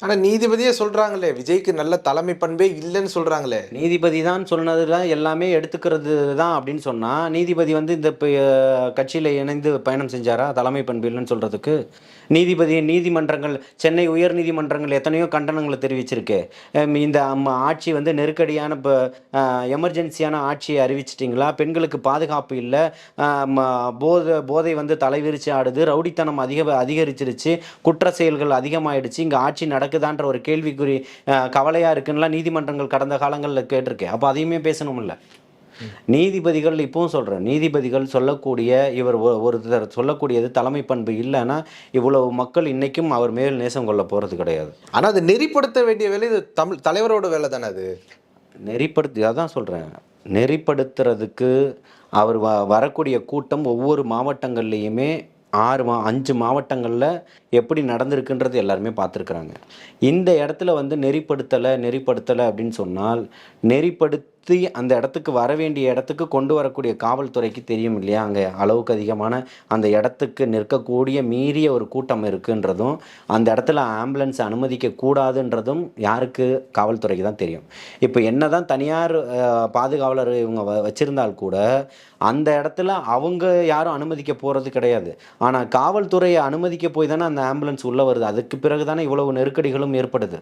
ஆனா நீதிபதியே சொல்றாங்களே, விஜய்க்கு நல்ல தலைமை பண்பே இல்லன்னு சொல்றாங்களே! நீதிபதி தான் சொன்னதுல எல்லாமே எடுத்துக்கிறது தான் அப்படின்னு சொன்னா, நீதிபதி வந்து இந்த கட்சியில இணைந்து பயணம் செஞ்சாரா? தலைமை பண்பு இல்லன்னு சொல்றதுக்கு? நீதிபதி நீதிமன்றங்கள் சென்னை உயர்நீதிமன்றங்கள் எத்தனையோ கண்டனங்கள தெரிவிச்சிருக்கு. இந்த ஆட்சி வந்து நெருக்கடியான எமர்ஜென்சியான ஆட்சியை அறிவிச்சுட்டீங்களா? பெண்களுக்கு பாதுகாப்பு இல்ல. அ ம போதை வந்து தலைவிரிச்சு ஆடுது. ரவுடித்தனம் அதிகரிச்சிருச்சு. குற்ற செயல்கள் அதிகமாயிடுச்சு. இங்க ஆட்சி நடக்குதான்ற ஒரு கேள்விக்குறி கவலையா இருக்குன்னுலாம் நீதிமன்றங்கள் கடந்த காலங்கள்ல கேட்டிருக்கேன். அப்ப அதையுமே பேசணும்ல. நீதிபதிகள் இப்பவும் சொல்றேன். நீதிபதிகள் சொல்லக்கூடிய இவர் ஒருத்தர் சொல்லக்கூடியது தலைமை பண்பு இல்லன்னா, இவ்வளவு மக்கள் இன்னைக்கும் அவர் மேல் நேசம் கொள்ள போறது கிடையாது. ஆனா அத நெறிப்படுத்த வேண்டிய வேலை இது தலைவரோட வேலை தானே அது. அதான் சொல்றேன். நெறிப்படுத்துறதுக்கு அவர் வரக்கூடிய கூட்டம் ஒவ்வொரு மாவட்டங்கள்லயுமே 5 மாவட்டங்கள்ல எப்படி நடந்திருக்குன்றது எல்லாருமே பார்த்துருக்குறாங்க. இந்த இடத்துல வந்து நெறிப்படுத்தல அப்படின்னு சொன்னால், நெறிப்படுத்தி அந்த இடத்துக்கு வர வேண்டிய இடத்துக்கு கொண்டு வரக்கூடிய காவல்துறைக்கு தெரியும் இல்லையா? அங்க அளவுக்கு அதிகமான அந்த இடத்துக்கு நிற்கக்கூடிய மீறிய ஒரு கூட்டம் இருக்குன்றதும், அந்த இடத்துல ஆம்புலன்ஸ் அனுமதிக்க கூடாதுன்றதும் யாருக்கு? காவல்துறைக்கு தான் தெரியும். இப்ப என்னதான் தனியார் பாதுகாவலர் இவங்க வச்சிருந்தால் கூட, அந்த இடத்துல அவங்க யாரும் அனுமதிக்க போறது கிடையாது. ஆனா காவல்துறைய அனுமதிக்க போய் தானே அந்த ஆம்புலன்ஸ் உள்ள வருது. அதுக்கு பிறகு தானே இவ்வளவு நெருக்கடிகளும் ஏற்படுது.